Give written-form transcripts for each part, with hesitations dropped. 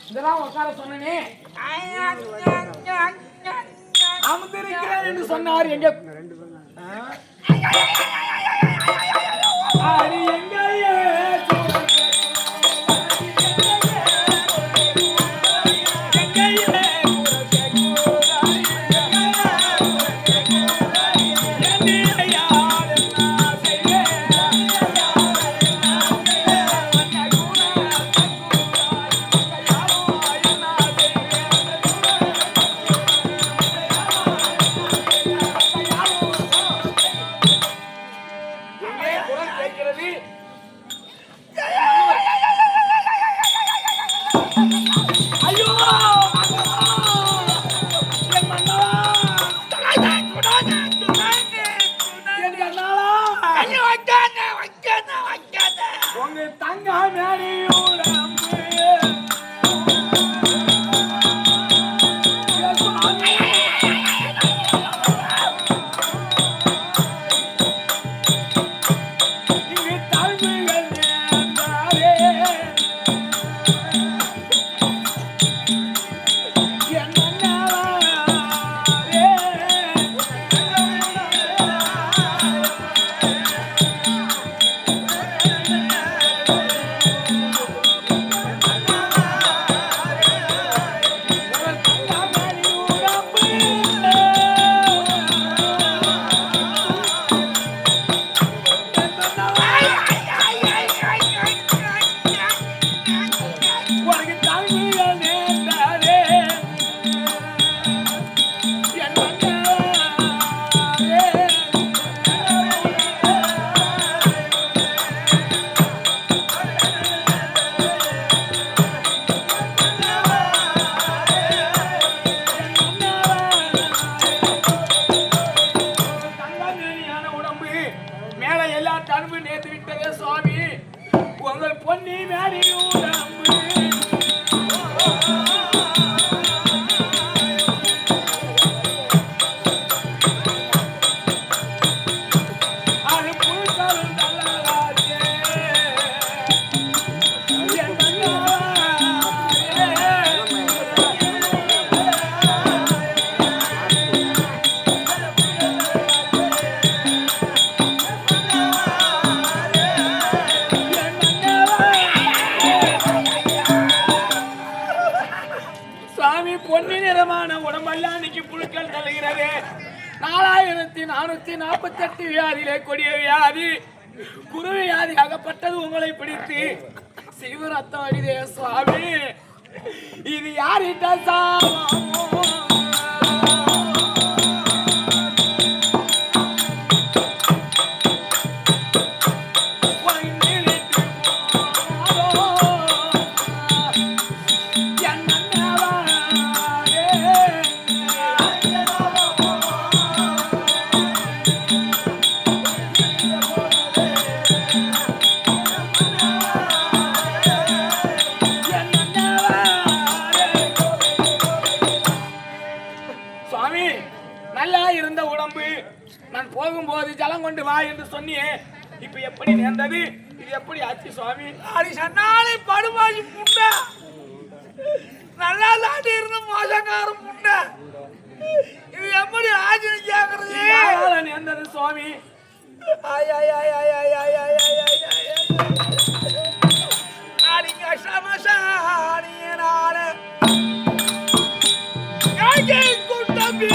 இதெல்லாம் உட்கார சொன்னே அமர்ந்திருக்கிறேன் என்று சொன்னார். எங்க புழுக்கள் தருகிறது. 4448 வியாதியிலே கொடிய வியாதி குருவி வியாதி அகப்பட்டது உங்களை பிடித்து சிவ ரத்தம் அடிதே சுவாமி. இது யாரிட்ட சாமோ நான் போகும்போது ஜலம் கொண்டு வா என்று சொன்னியே, இப்ப எப்படி நேர்ந்தது? இது எப்படி ஆச்சு சுவாமி? அடி சன்னாலே படுமாசி முண்டை, நல்லா தாண்டி இருந்த மோசக்காரம் முண்டை, இது எப்படி ஆச்சுன்னு கேக்குறது? நேர்ந்தது சுவாமி. அடிங்க சமசானியனால குட்டபி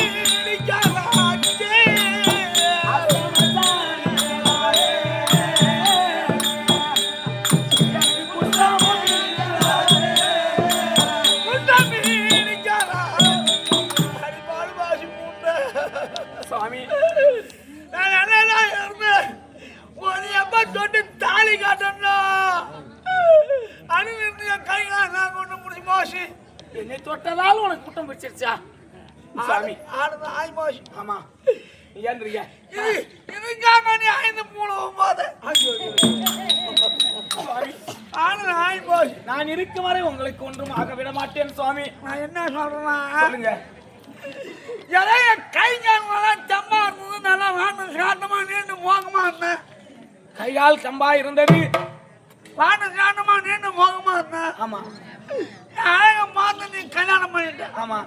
தாலி காட்ட என்னை தொட்டதால் உனக்கு குற்றம் பிடிச்சிருச்சா சாமி? ஆடுது ஆய் போச்சு. ஆமா ஏன்றியா இதுக்காக நீ ஆய்ந்து மூலம் போது ஆடுது ஆய் போச்சு. நான் இருக்கும் வரை உங்களுக்கு ஒன்றும் ஆக விட மாட்டேன் சுவாமி. நான் என்ன சொல்றேன்னா, சொல்லுங்க. எதைய கை காலெல்லாம் சம்பா இருந்தது, நல்லா வாண்டு சாட்டமா நீண்டு மோகமா இருந்தேன். கையால் கம்பா இருந்தது. வாண்டு சாட்டமா நீண்டு மோகமா இருந்தேன். ஆமா அழக பார்த்து நீ கல்யாணம் பண்ணிட்ட. ஆமா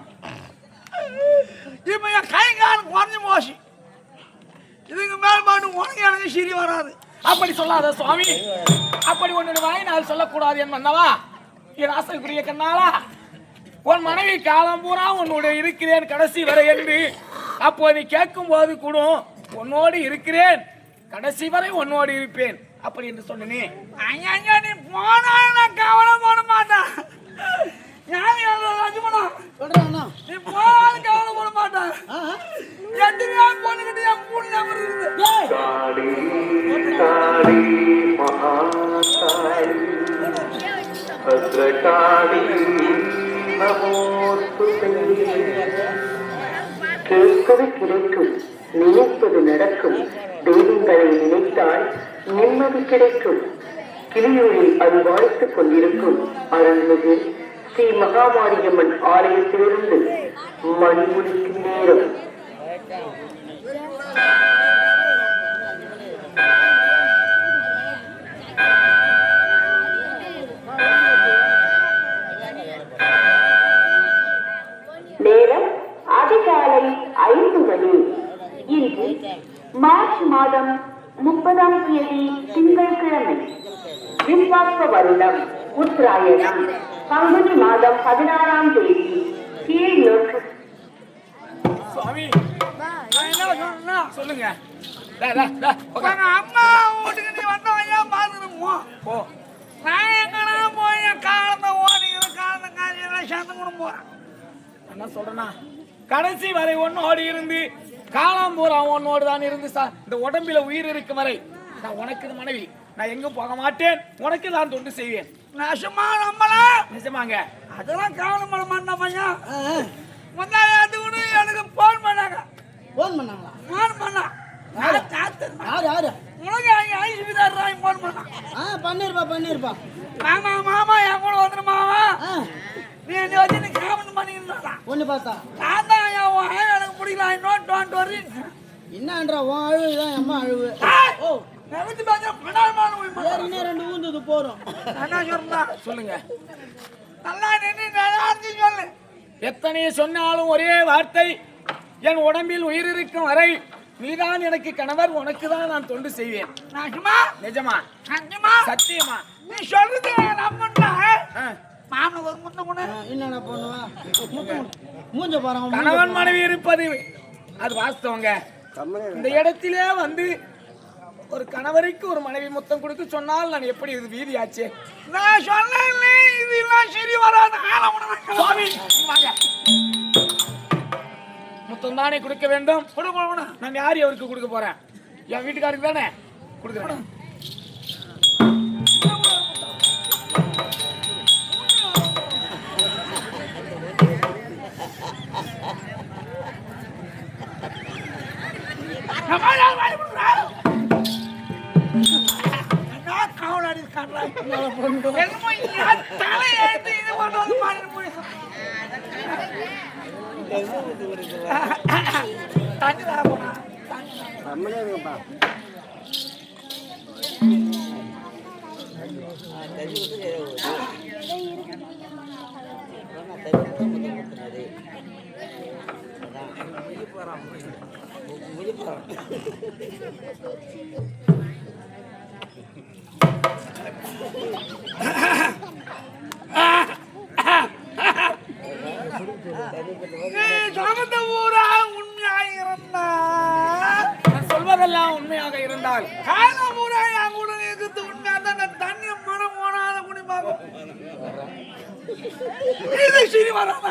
இப்ப என் கை காலம் குறைஞ்சு போச்சு. இதுக்கு மேல்பாடு உனக்கு எனக்கு சரி வராது. அப்படி சொல்லாத சுவாமி. அப்படி உன்னுடைய வாயினால் சொல்லக்கூடாது என் மன்னவா, என் ஆசைக்குரிய கண்ணாளா. உன் மனைவி காலம் பூரா உன்னோட இருக்கிறேன் கடைசி வரை என்று அப்போ நீ கேட்கும் போது கூட உன்னோடு இருக்கிறேன் கடைசி வரை உன்னோடு இருப்பேன் அப்படி என்று சொன்னே. ஐயா நீ போனாலும் நான் கவலை போட மாட்டேன். நீ போனாலும் கவலை போட மாட்டேன். எத்தனையா பொண்ணுகிட்ட என் மூணு நம்பர் இருக்குது. கேட்பது கிடைக்கும், நினைப்பது நடக்கும். தெய்வங்களை நினைத்தால் நிம்மதி கிடைக்கும். கிளியூரில் அது வாழ்த்துக் கொண்டிருக்கும் அருள்மிகு ஸ்ரீ மகாமாரியம்மன் ஆலயத்திலிருந்து மணிமுடிக்கும் நேரம். நேரம் அதிகாலை 5 மணி. இன்று மார்ச் மாதம் 30ஆம் தேதி திங்கட்கிழமை. விஸ்வாச வருடம் உத்தராயணம் பங்குனி மாதம் 16ஆம் தேதி. கீழ் நோக்கு. சுவாமி நான் என்ன சொன்னா சொல்லுங்க. அம்மா வீட்டுக்கு நீ வந்தவங்க பாத்துருப்போம். ஓ நான் எங்கன்னா போய் என் காலத்தை ஓடிக்கிற காலத்தை காய்ச்சலாம் சேர்ந்து கூட போறேன். என்ன சொல்றேன்னா, கடைசி வரை ஒன்னோடு இருந்து காலம் பூரா உன்னோடு தான் இருந்து இந்த உடம்பில உயிர் இருக்கும் வரை நான் உனக்கு மனைவி. நான் எங்கும் போக மாட்டேன், உனக்கு தான் தொண்டு செய்வேன். நெசமா நம்பல நிஜமாங்க. அதெல்லாம் கவனம் பண்ண மாட்டேன் பையன். முந்தாடி கூட எனக்கு போன் பண்ணாங்க. போன் பண்ணாங்களா? போன் பண்ணா யாரு? உனக்கு அங்கே ஐஸ்வர்யா போன் பண்ணான். பண்ணிருப்பா. மாமா மாமா என் கூட வந்துரு மாமா. நீ என்ன வச்சு நீ காமெண்ட் பண்ணிக்கிட்டு ஒண்ணு பார்த்தா நான் தான் எனக்கு பிடிக்கல. Note don't worry. என்னன்றா உன் அழுவுதான் அம்மா அழுவு. ஓ நெவத்தி பாஜா பணாமான இன்னும் 2 ஊந்துது போறோம். என்ன சொல்றா சொல்லுங்க. நல்லா நின்னு நல்லா சொல்லு. எத்தனை சொன்னாலும் ஒரே வார்த்தை, என் உடம்பில் உயிர் இருக்கும் வரை நீதான் எனக்கு கணவர், உனக்கு தான் நான் தொண்டு செய்வேன். நிஜமா நிஜமா நிஜமா சத்தியமா நீ சொல்றது நம்புண்டா. மாமனுக்கு ஒரு முன்ன கூட என்னடா பண்ணுவா? மூஞ்ச பாருங்க. கணவன் மனைவி இருப்பது அது வாஸ்தவங்க. இந்த இடத்திலே வந்து ஒரு கணவருக்கு ஒரு மனைவி முத்தம் கொடுக்க சொன்னால் நான் எப்படி இது வீதியாச்சு? நான் சொன்னேன் இதெல்லாம் சரி வராது. சுவாமி வாங்க. முத்தம் தானே கொடுக்க வேண்டும். கொடுக்கணும். நான் யார் அவருக்கு கொடுக்க போறேன்? என் வீட்டுக்காருக்கு தானே கொடுக்குறேன். சொல்வதெல்லாம் உண்மையாக இருந்தால் தண்ணி மனம் போனாத குடிப்பாங்க. இது சரி வராது.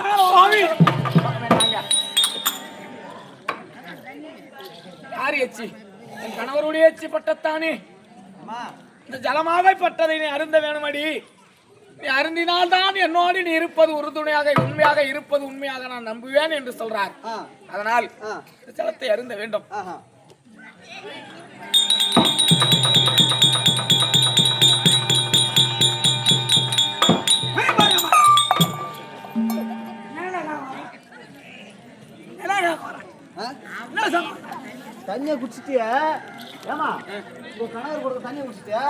யார் எச்சி? என் கணவருடைய எச்சி பட்டத்தானே இந்த ஜலமாக பட்டதை நீ அருந்த வேணுமடி. நீ அருந்தினால்தான் என்னோடு நீ இருப்பது உறுதுணையாக உண்மையாக இருப்பது உண்மையாக நான் நம்புவேன் என்று சொல்றார். அதனால் ஜலத்தை அருந்த வேண்டும். தண்ணியை குடிச்சிட்டியா? ஏமா உங்க கணவர் கொடுத்த தண்ணியை குடிச்சிட்டியா?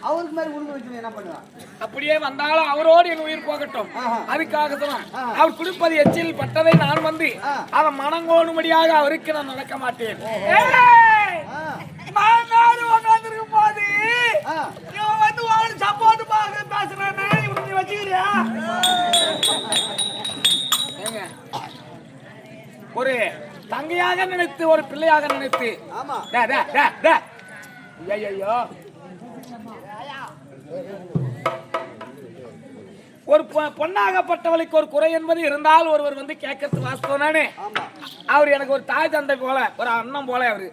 அவருக்கு மாதிரி உடுங்க வச்சு என்ன பண்ணுவா? அப்படியே வந்தாலும் அவரோடு என் உயிர் போகட்டும். அதுக்காக தான் அவர் குடிப்பது எச்சில் பட்டதை நான் வந்து அதை மனங்கோணும்படியாக அவருக்கு நான் நடக்க மாட்டேன். உட்காந்துருக்கும் போது இவன் வந்து அவனுக்கு சப்போர்ட் பார்க்க பேசுறானே, இவன் நீ வச்சுக்கிறியா? ஒரு தங்கையாக நினைத்து ஒரு பிள்ளையாக நினைத்து ஐயோ ஒரு பொண்ணாகப்பட்டவளுக்கு ஒரு குறை என்பது இருந்தால் ஒருவர் வந்து கேட்கறது வாஸ்தவம் தானே. அவர் எனக்கு ஒரு தாய் தந்தை போல ஒரு அண்ணன் போல. அவரு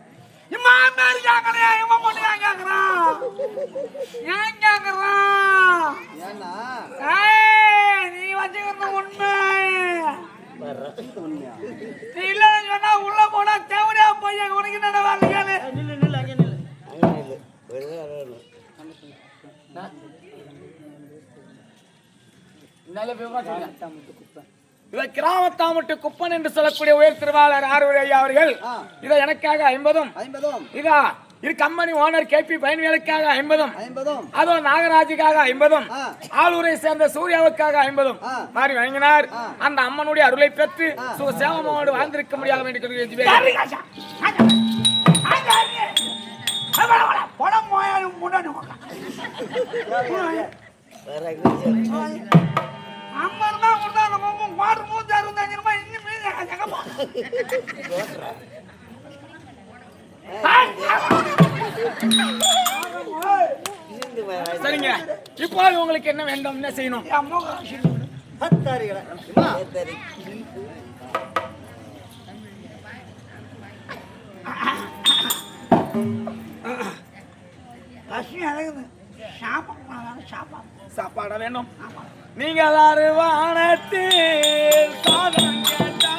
நீ வச்சுக்கிறது உண்மை இல்ல சொன்னா உள்ள போனா தேவடியா பையன் உனக்கு நடவாங்க. இவர் கிராமத்தாமட்டு குப்பன் என்று சொல்லக்கூடிய உயர் திருவாளர் ஆறுவரை ஐயா அவர்கள் இதை எனக்காக 50 இதா இது கம்பெனி ஓனர் கேபி பயன்வேலுக்காக 50 அதோ நாகராஜுக்காக 50 ஆளூரை சேர்ந்த சூர்யாவுக்காக 50 மாறி வழங்கினார். அந்த அம்மனுடைய அருளை பெற்று சேவமோடு வாழ்ந்திருக்க முடியாத சரிங்க. இப்போ உங்களுக்கு என்ன வேண்டும், என்ன செய்யணும்? சாப்பாட வேணும். நீங்க எல்லாரும் வானத்தில் சாதம் கேட்டா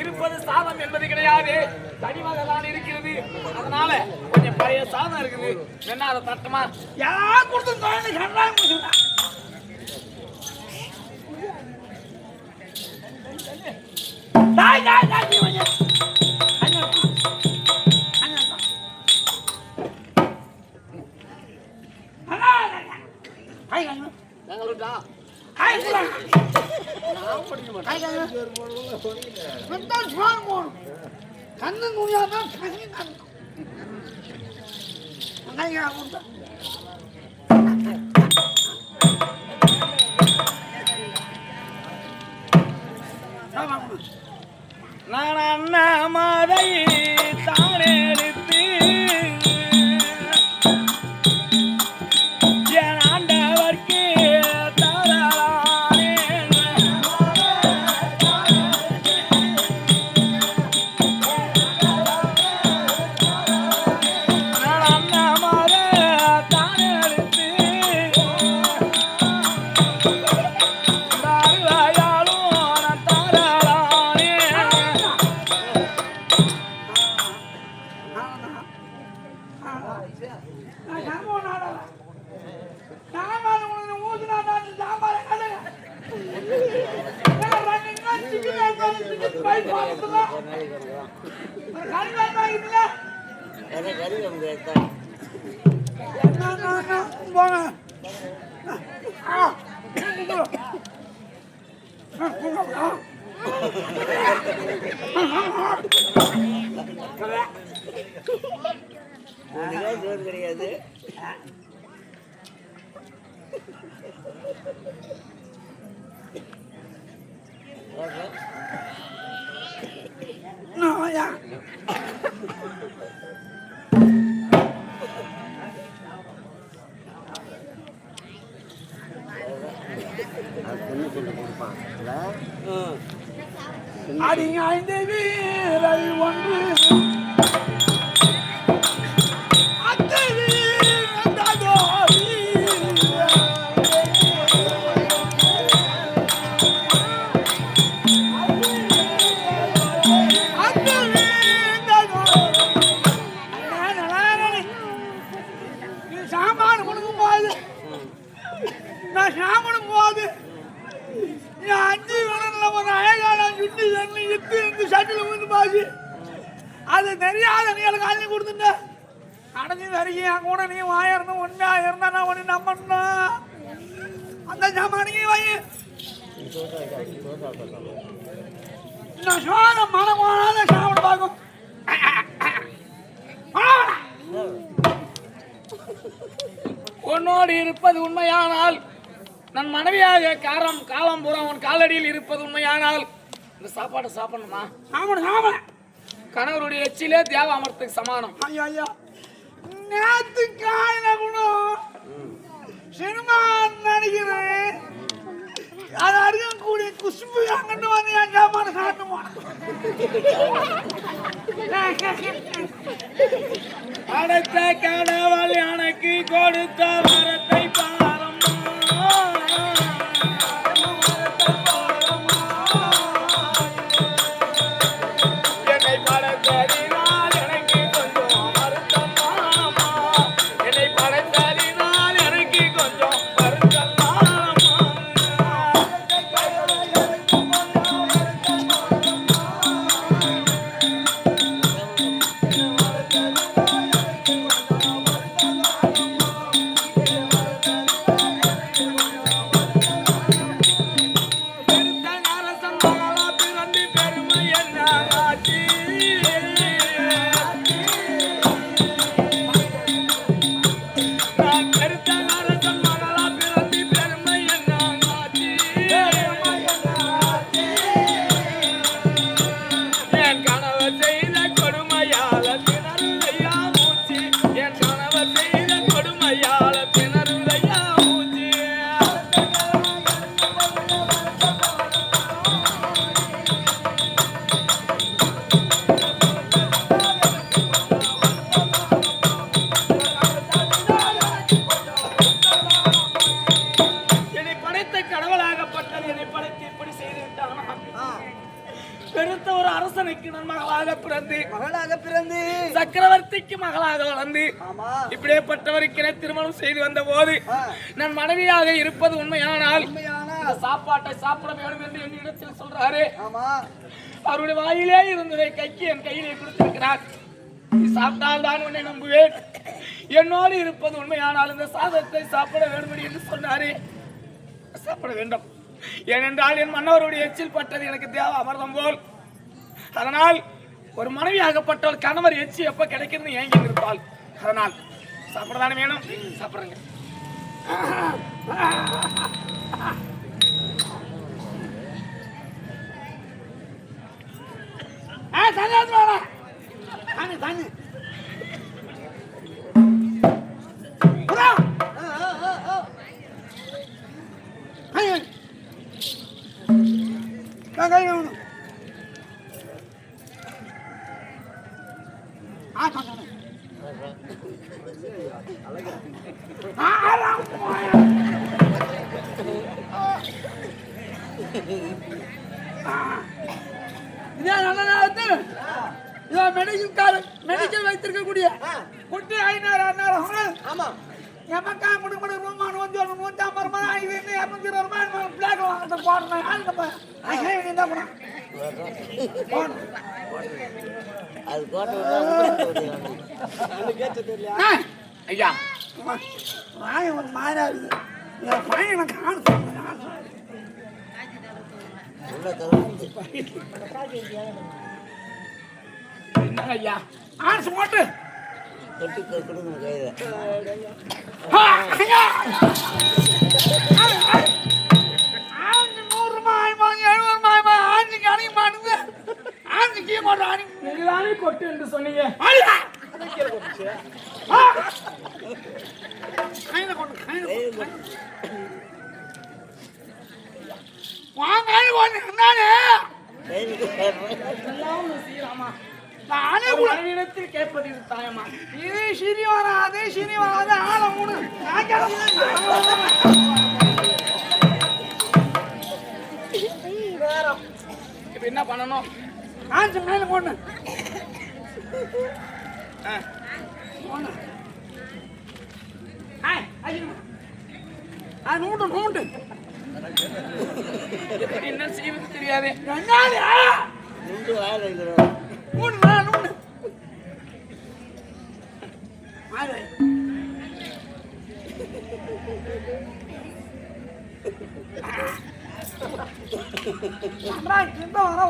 இருப்பது சாதம் என்பது கிடையாது, தனிமகளால் இருக்கிறது. அதனால கொஞ்சம் பழைய சாதம் இருக்குது, என்ன அதை தட்டுமா? யார் கொடுத்து கண்ணு நுழையாதான் நான் அண்ணாமதை தானெடுத்து என் ஆண்டவர்க்கு தரலானே. நான் அண்ணாமதை தானெடுத்து தாழ்வாயாலும் நான் தரலானே. ஜோறு கிடையாது. அடிங்க ஐந்து வீரல் ஒன்று சாமான கொடுக்கும் போது நான் சாமனும் போது அஞ்சு விடல ஒரு அழகான சுட்டி தண்ணி இத்து இருந்து சட்டில் வந்து பாசி அது தெரியாத நீ எனக்கு அள்ளி கொடுத்துட்ட அடைஞ்சு வரைக்கும் என் கூட நீ வாயிரணும் உண்மையா இருந்தா நான் ஒன்று நம்பணும்னா அந்த சாமானிக்கு வை நான் சோழ மனம் போனால சாப்பிட பார்க்கும் உன்னோடு இருப்பது உண்மையானால் நான் மனைவியாக காலம் பூரா உன் காலடியில் இருப்பது உண்மையானால் இந்த சாப்பாடு சாப்பிடணுமா? சாப்பிட கணவருடைய எச்சிலே தேவ அமர்த்துக்கு சமானம். ஐயா ஐயா நேத்து காயின கூட சினிமா நடிக்கிறேன் அது இருக்கக்கூடிய குஷ்பு அங்கிட்டு வந்து என் சாப்பாடு சாப்பிட்டுமா அடுத்த கடவுள் எனக்கு கொடுத்த வரத்தை பெருத்த ஒரு அரசனுக்கு நான் மகளாக பிறந்து சக்கரவர்த்திக்கு மகளாக வளர்ந்து இப்படிப்பட்டவருக்கு திருமணம் செய்து வந்த போது நான் மனைவியாக இருப்பது உண்மையானால் சாப்பாட்டை சாப்பிட வேண்டும் என்று என்னிடத்தில் சொல்றாரு. அவருடைய வாயிலே இருந்ததை கைக்கு என் கையிலே கொடுத்திருக்கிறார். நீ சாப்பிட்டால் தான் உன்னை நம்புவேன். என்னோடு இருப்பது உண்மையானால் இந்த சாதத்தை சாப்பிட வேண்டும் என்று சொன்னாரு. சாப்பிட வேண்டும். ஏனென்றால் என் மன்னவருடைய எச்சில் பட்டது எனக்கு தேவ அமிர்தம் போல். அதனால் ஒரு மனைவியாகப்பட்டவள் கணவர் எச்சி எப்ப கிடைக்கிறது ஏங்கி இருப்பாள். அதனால் சாப்பிடதானே வேணும். சாப்பிடுங்க. மெடிக்கல் வைத்திருக்கக்கூடிய குட்டி 5,000 எமக்கா முடுமடு ரூமான் வந்து ஒரு 150 ரூபாய் ஆகி 220 ரூபாய் பிளாக் வாங்கிட்டு போறேன். அது கோட்டை ஐயா ஒரு மாறா இருக்கு பையனை காண என்ன ஐயா ஆன்ஸ் போட்டு ஆஞ்சு 100 ரூபாய் 70 ரூபாய் ஆஞ்சுக்கு அணிக்க மாட்டேங்குது ஆஞ்சு கீழே மாட்டோம் அணி நீங்களானே கொட்டு என்று சொன்னீங்க இடத்தில் கேட்பது இது தாயமா இது சிரி வராது ஆளை மூணு இப்ப என்ன பண்ணணும் ஆஞ்சு மேல பொண்ணு நூண்டு எப்படி என்ன செய்வது தெரியாது நூண்டு வர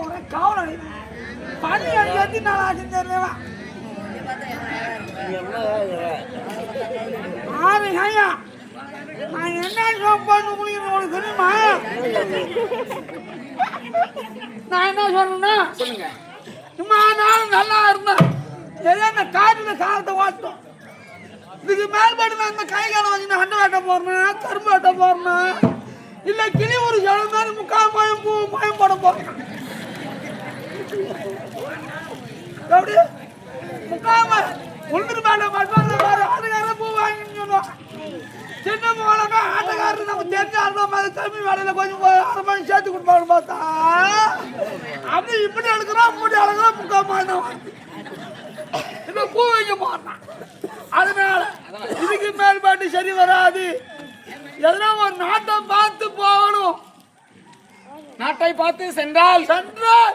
ஒரே கவலை பணி அடிச்சு நான் ஆச்சு தெரியுமா ஆறு ஐயா நான் என்ன சாப்பாடு உங்களுக்கு தெரியுமா நான் என்ன சொல்றேன்னா சொல்லுங்க சும்மா நானும் நல்லா இருந்தேன் எதோ அந்த காட்டுல காலத்தை ஓட்டோம் இதுக்கு மேல்பட்டு நான் இந்த கை காலம் வச்சு அண்டை வெட்ட போறேன் கரும்பு வெட்ட போறேன் இல்ல கிளி ஒரு ஜலம் மாதிரி முக்கால் மயம் போட போறேன் எப்படி முக்கால் உளுந்து மேல மட்டும் பாரு ஆட்டுக்கார பூ வாங்கின்னு சொல்லுவோம் சின்ன போனாக்கா ஆட்டக்காரர் நம்ம தெரிஞ்ச ஆடுறோம் கம்மி வேலையில கொஞ்சம் 1/2 மணி சேர்த்து கொடுப்பாங்க பார்த்தா அப்படி இப்படி எடுக்கிறோம் அப்படி எடுக்கிறோம் முக்கால் மயம் இன்னும் பூ வைக்க போறான் அதனால இதுக்கு மேல்பாட்டு சரி வராது எதனா ஒரு நாட்டை பார்த்து போகணும் நாட்டை பார்த்து சென்றால்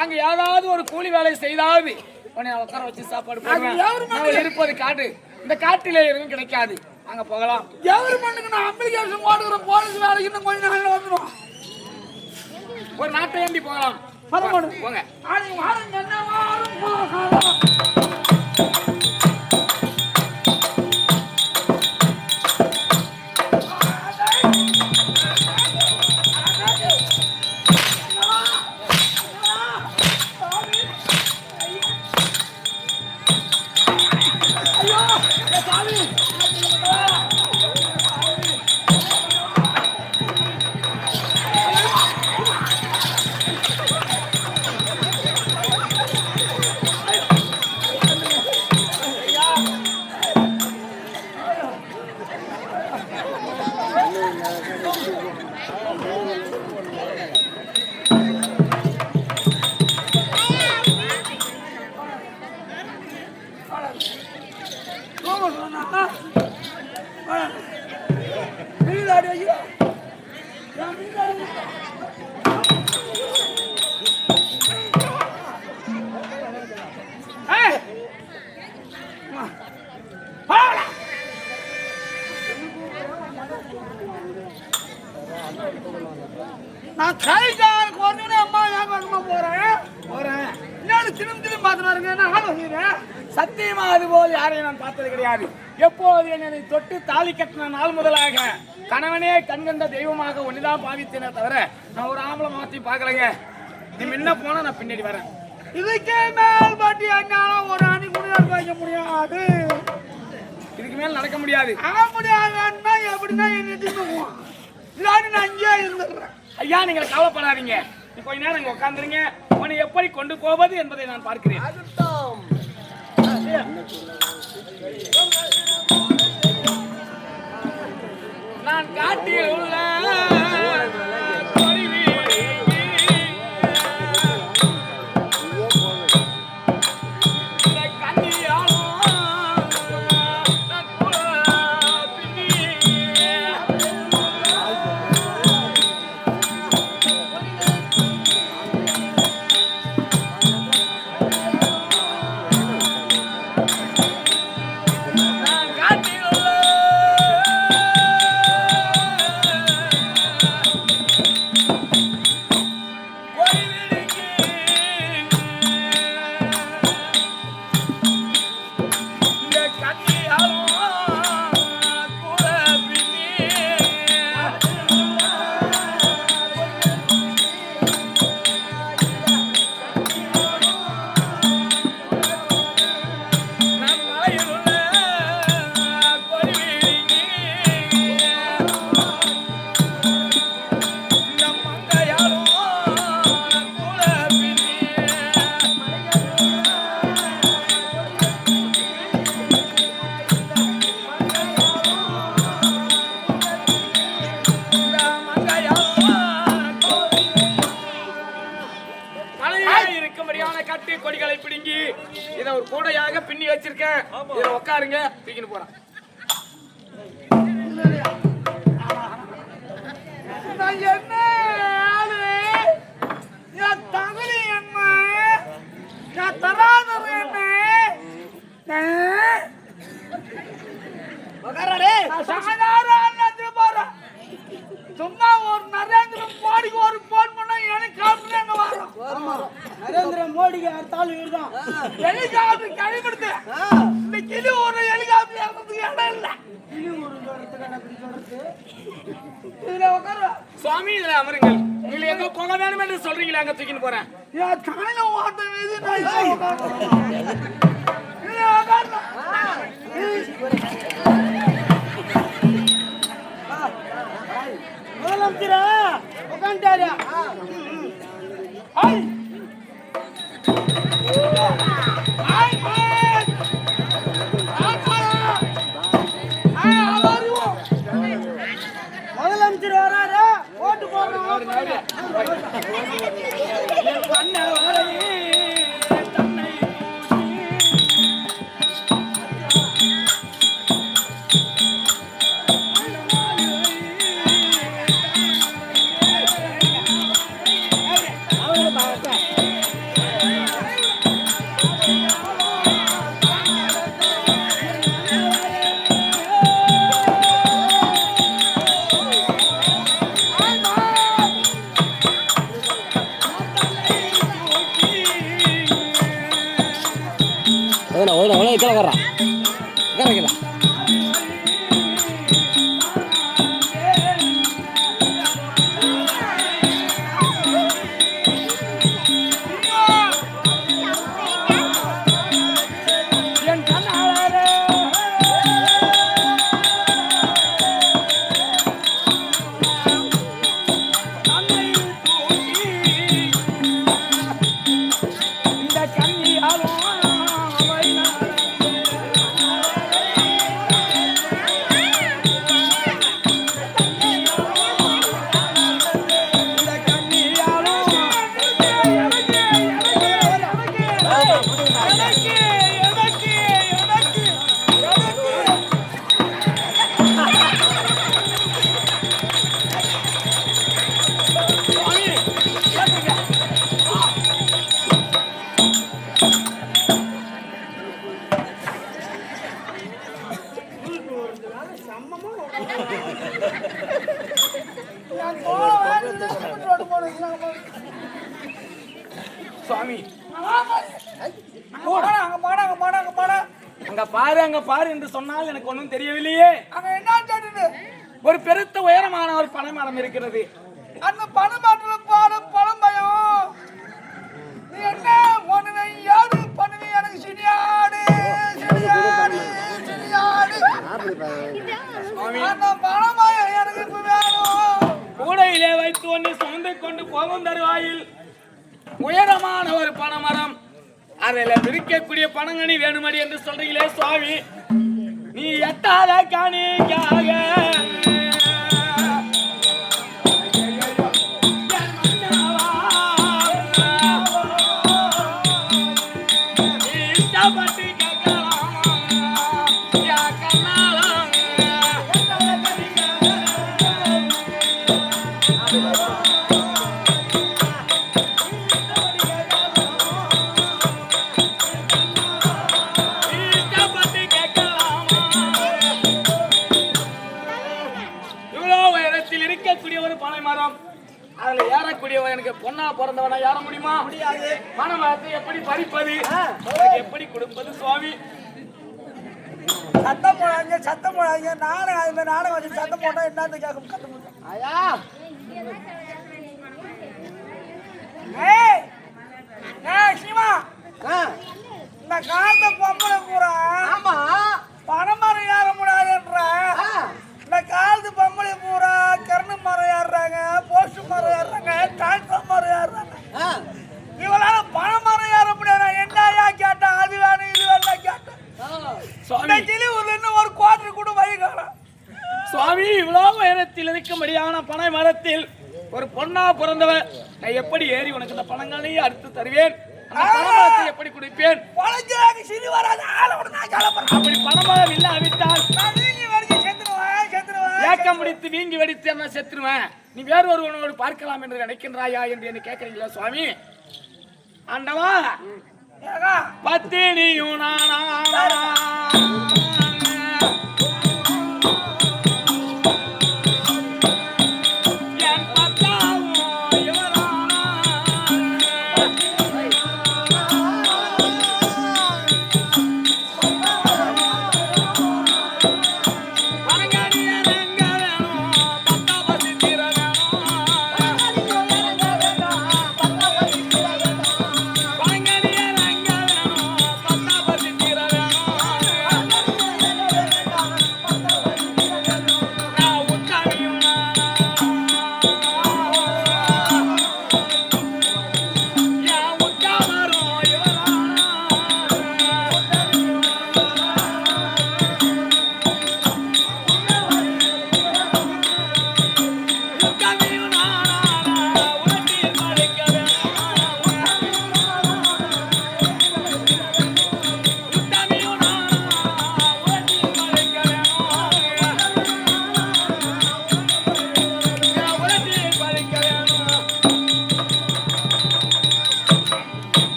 அங்க ஏதாவது ஒரு கூலி வேலை செய்தாவது உன்னை உட்கார வச்சு சாப்பாடு போடுவேன் இருப்பது காட்டு இந்த காட்டிலே எதுவும் கிடைக்காது அங்க போகலாம் கவர்மெண்ட்டுக்கு நான் அப்ளிகேஷன் போட்டுக்கிறேன் போலீஸ் வேலைக்கு இன்னும் கொஞ்சம் நாள் வந்துடும் ஒரு நாட்டை ஏண்டி போகலாம் போங்க நான் கைகால் கொண்டு அம்மா வியாபாரமா போறேன் இன்னொரு திரும்பி பார்த்துருங்க சத்தியமா அதுபோல் யாரையும் நான் பார்த்தது கிடையாது. எப்போது என்னை தொட்டு தாலி கட்டின நாள் முதலாக கணவனே கண்கண்ட தெய்வமாக ஒன்னுதான் பாவித்தேனே தவிர நான் ஒரு ஆம்பளை மாத்தி பார்க்கலைங்க. நீ முன்ன போனா நான் பின்னாடி வரேன். இதுக்கே மேல் பாட்டி என்னால ஒரு அணி முடியாது வைக்க முடியாது. இதுக்கு மேல் நடக்க முடியாது. முடியாதுன்னா எப்படின்னா என்ன தின்னுவோம். இல்லாட்டி நான் அங்கேயே இருந்துடுறேன். ஐயா நீங்கள் கவலைப்படாதீங்க. நீ கொஞ்ச நேரம் இங்க உட்காந்துருங்க. உன்னை எப்படி கொண்டு போவது என்பதை நான் பார்க்கிறேன். நான் காட்டில் உள்ள இருக்கும்படியான கட்டு கொடிகளை பிடுங்கி இதை ஒரு கூடையாக பின்னி வச்சிருக்கேன். இதை உட்காருங்க, தூக்கின்னு போறேன். என்ன ஆளு? என் தகுதி என்ன? என் தராதரம் என்ன? சும்மா ஒரு நரேந்திர மோடிக்கு ஒரு போன் பண்ண எனக்கு வரும். நரேந்திர மோடிக்கு அடுத்தாலும் இதுதான் ஹெலிகாப்டர் கழிப்படுத்து. இந்த கிளி ஒரு ஹெலிகாப்டர் இறக்கிறதுக்கு இடம் இல்லை. இதுல உட்கார சுவாமி, இதுல அமருங்கள். நீங்க எங்க போக வேணும் என்று சொல்றீங்களா? அங்க தூக்கின்னு போறேன். என் தலையில ஓட்டம் இது நான் உட்கார்றேன். இதுல உட்கார்றேன். முதலமைச்சரா உட்காந்துட்டாரு. முதலமைச்சர் வராரு, ஓட்டு போடுறோம். சுவாமி, அங்க அங்க பாரு என்று சொன்னால் எனக்கு ஒன்றும் தெரியவில்லையே. அங்க என்ன? ஒரு பெருத்த உயரமான ஒரு பனைமரம் இருக்கிறது. அந்த பனைமரத்துல பாரு பழம் பயம். நீ என்ன ஒண்ணு யாரு பண்ணுவீ? எனக்கு சினியாடு சினியாடு சினியாடு. அந்த பழம் பயம் எனக்கு இப்ப வேணும். கூடையிலே வைத்து ஒன்று சுமந்து கொண்டு போகும் தருவாயில் உயரமான ஒரு பனைமரம், அதில் விரிக்கக்கூடிய பனங்கனி வேணுமடி என்று சொல்றீங்களே சுவாமி, நீ எட்டாத காணிக்காக எனக்கு பொண்ணா பிறந்தவனா யார முடியுமா? முடியாது. பணமரத்தை எப்படி பறிப்பது, எப்படி கொடுப்பது சுவாமி? சத்தம் போடாங்க நானும் அது நானும் வச்சு சத்தம் போட்டா என்னன்னு கேட்க கத்த முடியும். ஐயா சிவா, இந்த காலத்தை பொம்பளை பூரா ஆமா பனைமரம் ஏற முடியாதுன்ற. இந்த காலத்து பொம்பளை பூரா கருணு மரம் ஏறுறாங்க, போஸ்ட் மரம் ஏறுறாங்க, டிராக்டர் மரம் ஏறுறாங்க. இவளால பனைமரம் ஏற முடியாது. என்னையா கேட்டா அது வேணும் இது வேணும் கேட்டேன். ஒரு குவார்டர் கூட வழி காணும் சுவாமி. இவ்வளவு உயரத்தில் இருக்கும்படியான பனை மரத்தில் ஒரு பொண்ணா பிறந்தவன், நான் எப்படி ஏறி உனக்கு இந்த பணங்களையும் அறுத்து தருவேன்? அந்த பணபலத்தை எப்படி குடிப்பேன்? உனக்கு சிறு வராத ஆளோட நான் கிளம்புறேன். அப்படி பணபலம் இல்லாவிட்டால் நான் வீங்கி வடிச்சு செத்துருவேன். ஏக்கம் பிடித்து வீங்கி வெடித்து என்ன செத்துருவேன். நீ வேறு ஒருவனோடு பார்க்கலாம் என்று நினைக்கின்றாயா என்று என்ன கேட்கறீங்களா சுவாமி? ஆண்டவா, பத்தினியும் நானா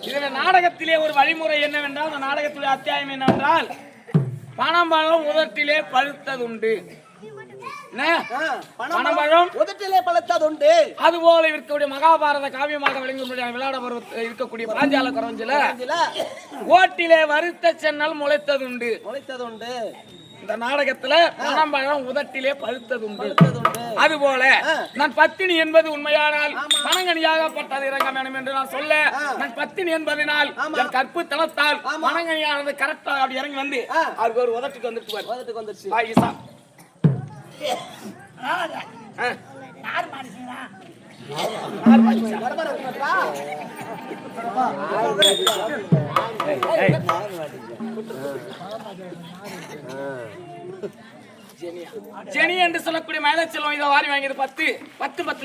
இதுல நாடகத்திலே ஒரு வழிமுறை என்னவென்றால், அந்த நாடகத்திலே அத்தியாயம் என்னவென்றால், பணம்பழம் உதட்டிலே பழுத்ததுண்டு. பணம்பழம் உதட்டிலே பழுத்ததுண்டு. அதுபோல இருக்கக்கூடிய மகாபாரத காவியமாக விளங்கக்கூடிய விளையாட இருக்கக்கூடிய பாஞ்சால குறவஞ்சில ஓட்டிலே வறுத்த சென்னல் முளைத்ததுண்டு. இந்த நாடகத்துல பணம்பழம் உதட்டிலே பழுத்ததுண்டு. அதுபோல நான் பத்தினி என்பது உண்மையானால் பணங்கனியாகப்பட்டது இறங்க வேண்டும் என்று நான் சொல்ல, நான் பத்தினி என்பதனால் என் கற்பு தளத்தால் பணங்கனியானது கரெக்டா அப்படி இறங்கி வந்து அவருக்கு ஒரு உதட்டுக்கு வந்துட்டு ஆயிஷா ஜெனி என்று சொல்லக்கூடிய மயிலச்செல்வம் இதை வாரி வாங்கியது 10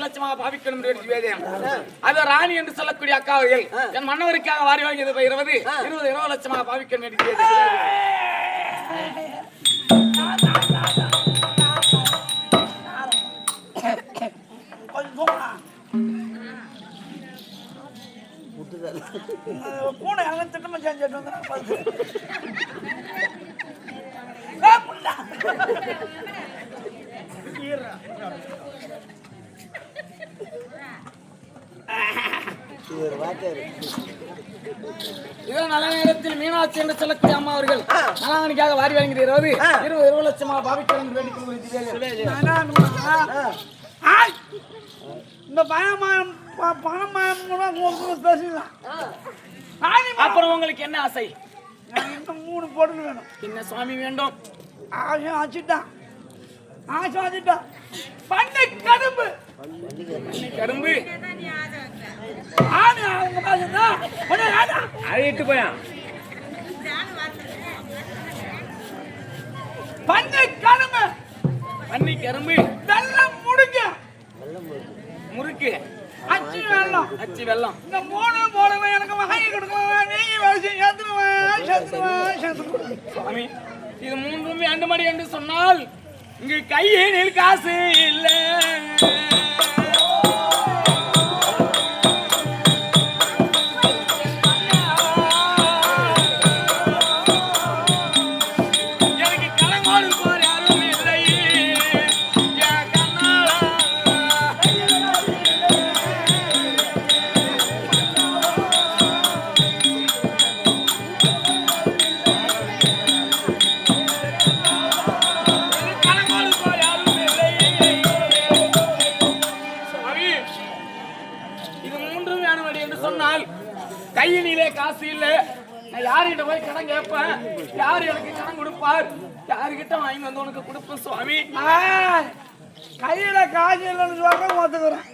லட்சமாக பாவிக்கணும் என்று வேதம். அது ராணி என்று சொல்லக்கூடிய அக்காவர்கள் என் மன்னவருக்காக வாரி வாங்கியது 20 லட்சமாக பாவிக்கணும் என்று பூனை எல்லாம் திட்டமா செஞ்சுட்டு நல்ல நேரத்தில் மீனாட்சி என்று சொல்லக்கூடிய அம்மா அவர்கள் நலாங்கனிக்காக வாரி வாங்கிய 20 லட்சமாக பாவிக்கணும் இந்த பணம் பேசலாம். அப்புறம் உங்களுக்கு என்ன ஆசை? இன்னும் 3 பொருள் வேணும். என்ன சுவாமி வேண்டும்? ஆசை வச்சுட்டான். பண்ணை கரும்பு அழைட்டு போயா பண்ணை கரும்பு பண்ணி கரும்பு வெள்ளம் முறுக்கு அச்சி வெள்ளம் இந்த 3 போடுவேன். எனக்கு வாங்கி கொடுக்குவேன். நீங்க வச்சு ஏத்துருவேன். சுவாமி, இது 3 2 மணி என்று சொன்னால் இங்கு கையில் காசு இல்லை. கையிலே காசு இல்ல, நான் யார்கிட்ட போய் கடன் கேட்பேன்? யாரு எனக்கு கடன் கொடுப்பார்? யாருகிட்ட வாங்கி வந்து உனக்கு கொடுப்பேன் சுவாமி? கையில காசு இல்லைன்னு சொல்ற ஒத்துக்கிறேன்.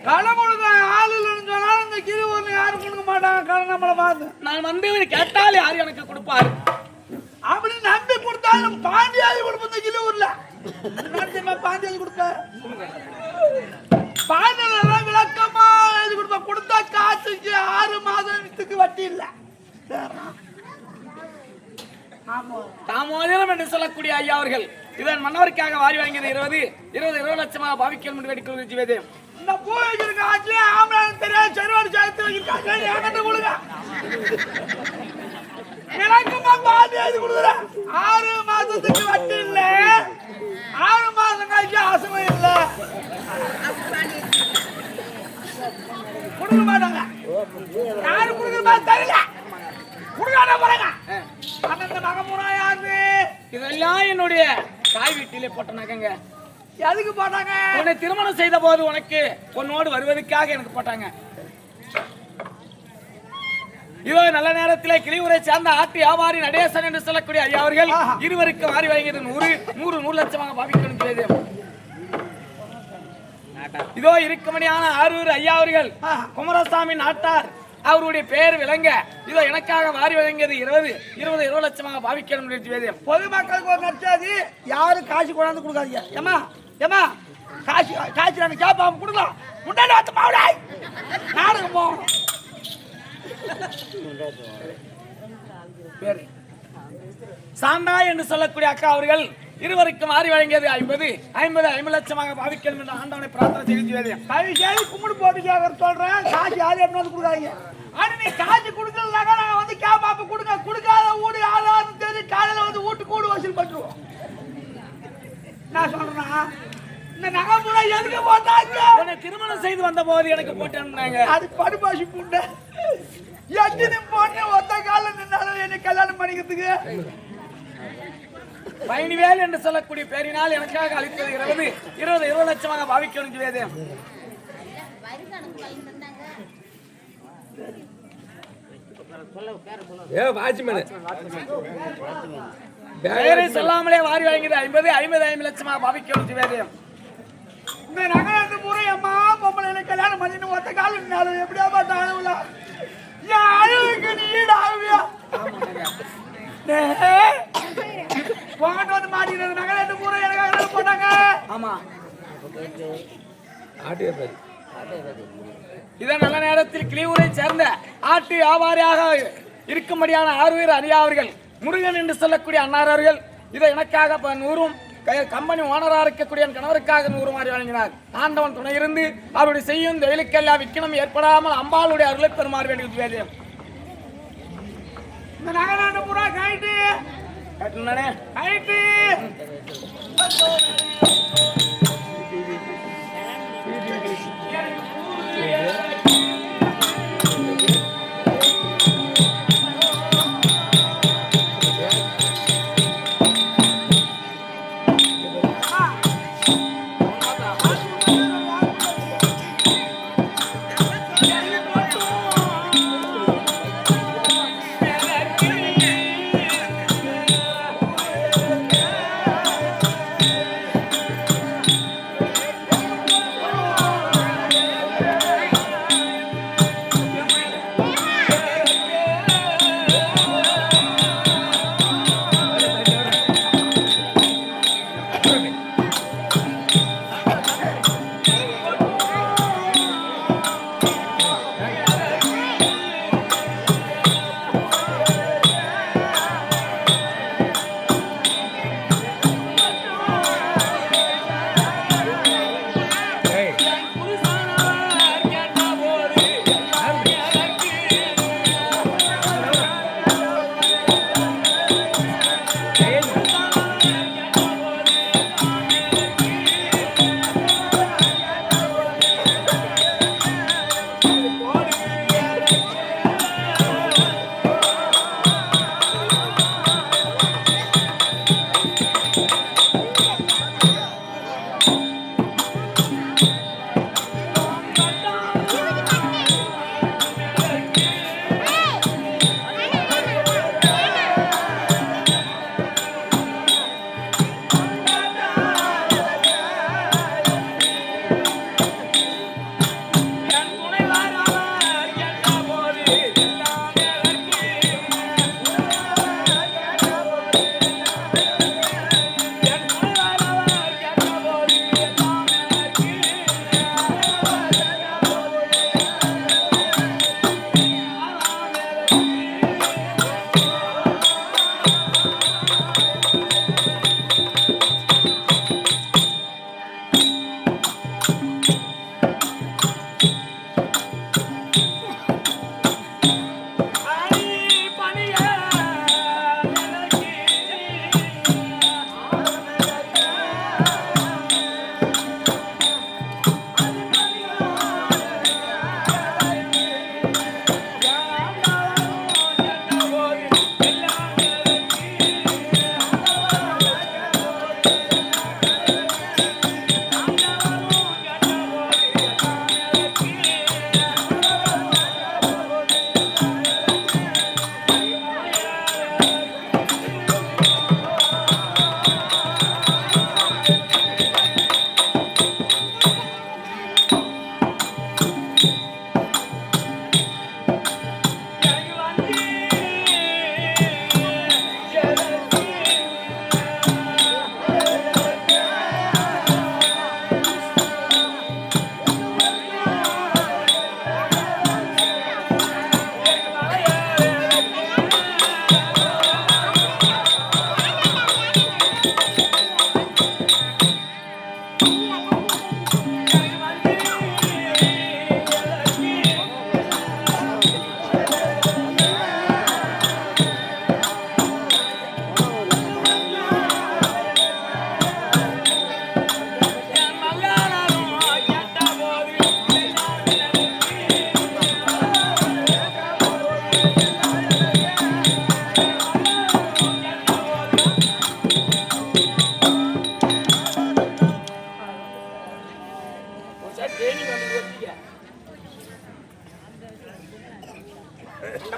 கடன் கொடுக்க ஆள் இல்லைன்னு சொன்னாலும் இந்த கிரிவூர்ல யாரும் கொடுக்க மாட்டாங்க கடன் நம்மளை பார்த்து. நான் வந்து கேட்டால் யாரு எனக்கு கொடுப்பார்? அப்படி நம்பி கொடுத்தாலும் பாண்டியாதி கொடுப்போம் இந்த கிரிவூர்ல. பாதி எழுதி கொடுப்பேன். பாடலாம் விளக்கமா எழுதி கொடுப்பேன். கொடுத்தா காசுக்கு 6 மாதத்துக்கு வட்டி இல்லை. தாமோதரம் என்று சொல்லக்கூடிய ஐயா அவர்கள் இதன் மன்னவருக்காக வாரி வாங்கியது 20 லட்சமாக பாவிக்கல் முடிவு எடுக்கிறது. இந்த பூ வச்சிருக்க ஆச்சு ஆம்பளை தெரியாது செருவாடு சேர்த்து வைக்கிறாங்க. என்கிட்ட கொடுங்க. விளக்கமா பாதி எழுதி கொடுக்குறேன். 6 மாதத்துக்கு வட்டி இல்லை. 6 மாதம் கழிச்சு ஆசை இல்லை. கொடுக்க மாட்டாங்க. யாரும் கொடுக்குற மாதிரி தெரியல. கொடுக்காத போறாங்க. அந்த நகமுறா யாரு? இதெல்லாம் என்னுடைய தாய் வீட்டிலே போட்ட நகைங்க. எதுக்கு போட்டாங்க? உன்னை திருமணம் செய்த போது உனக்கு பொண்ணோடு வருவதற்காக எனக்கு போட்டாங்க. இதோ நல்ல நேரத்திலே கிளியூரை சேர்ந்த ஆட்டு வியாபாரி நடேசன் என்று சொல்லக்கூடிய ஐயா அவர்கள் இருவருக்கு வாரி வாங்கியது 100 லட்சமாக பாவிக்கணும். இதோ இருக்கும்படியான ஆரூர் ஐயா அவர்கள் குமாரசாமி நாட்டார் அவருடைய பெயர் விளங்க இதோ எனக்காக வாரி வழங்கியது 20 லட்சமாக பாவிக்கணும். பொதுமக்களுக்கு ஒரு நற்செய்தி, யாரும் காசு கொண்டாந்து கொடுக்காதீங்க. ஏமா ஏமா காசு நாங்க கேட்பாம கொடுக்கலாம். முன்னாடி வந்து மாவுடாய் நாடகம் போகணும். சாந்தா என்று சொல்லக்கூடிய அக்கா அவர்கள் இருவருக்கும் மாறி வழங்கியது 50 லட்சமாக பாவிக்கணும் என்று ஆண்டவனை பிரார்த்தனை செய்து கவிசேரி கும்பிடு போட்டு கேட்கற சொல்றேன். காசு யாரும் எடுத்து வந்து கொடுக்காதீங்க. ஆனா நீ காசு கொடுக்கலனாக்கா நாங்க வந்து கேப்பாப்ப கொடுக்காத வீடு யாரும் தெரிஞ்சு காலையில வந்து வீட்டுக்கு கூடு வசூல் பண்ணுவோம். நான் சொல்றேன்னா இந்த நகை பூரா எதுக்கு போட்டாங்க? உன்னை திருமணம் செய்து வந்த போது எனக்கு போட்டாங்க. அது படுபாசி புண்டை. எத்தனை பொண்ணு ஒத்த காலம் நின்னாலும் என்னை கல்யாணம் பண்ணிக்கிறதுக்கு பயணிவேல் என்று சொல்லக்கூடிய பேரினால் எனக்காக அளித்தது 20 லட்சமாக பாவிக்கணும். பெயரை சொல்லாமலே வாரி வாங்கியது 50 லட்சமாக பாவிக்கணும். இந்த நகை பூரா அம்மா பொம்பளை கல்யாணம் பண்ணிட்டு ஒத்த காலம் நின்னாலும் எப்படியா பார்த்தா அழுவல. என் அழுவுக்கு நீ ஈடு ஆகுவியா? உங்ககிட்ட வந்து மாட்டிக்கிறது நகை பூரா எனக்காக போட்டாங்க. ஆமா, இதன் நல்ல நேரத்தில் கிளியூரை சேர்ந்த ஆட்டு வியாபாரியாக இருக்கும்படியான ஆறுவீர் அணியாவர்கள் முருகன் என்று சொல்லக்கூடிய அன்னார் அவர்கள் இதை எனக்காக 100 கம்பெனி ஓனராக இருக்கக்கூடிய கணவருக்காக 100 மாறி வழங்கினார். ஆண்டவன் துணை இருந்து அவருடைய செய்யும் தொழிலுக்கெல்லாம் விக்கனம் ஏற்படாமல் அம்பாளுடைய அருளை பெறுமாறு வேண்டிய இந்த நகை பூரா கைட்டு கைட்டு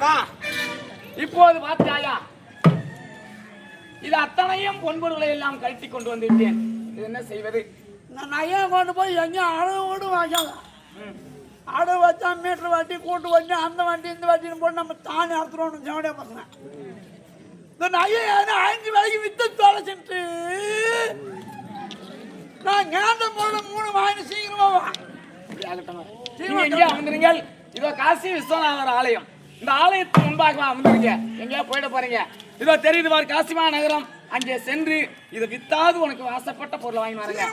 மகா இப்போது பார்த்தாயா இது அத்தனையும் பொன்பொருளை எல்லாம் கழட்டி கொண்டு வந்து விட்டேன். இது என்ன செய்வது? நான் நகையை கொண்டு போய் எங்கேயும் அடவு விடு வாங்கலாம். அடவு வச்சா மீட்டர் வட்டி கூட்டு வண்டி அந்த வண்டி இந்த வண்டின்னு போட்டு நம்ம தானே அறுத்துறோம். ஜவடியா பசங்க இந்த நகையை 5 விலைக்கு வித்து தொலைச்சிட்டு நான் கேட்ட பொருள் 3 வாங்கி சீக்கிரமா வா. நீங்க எங்கேயா அமர்ந்துருங்கள். இதோ காசி விஸ்வநாதர் ஆலயம். இந்த ஆலயத்துக்கு முன்பாக அமர்ந்துருங்க. எங்கேயா போயிட போறீங்க? இதோ தெரியுது பாரு காசிமா நகரம். அங்கே சென்று இதை வித்தாவது உனக்கு ஆசைப்பட்ட பொருளை வாங்கி வரங்க.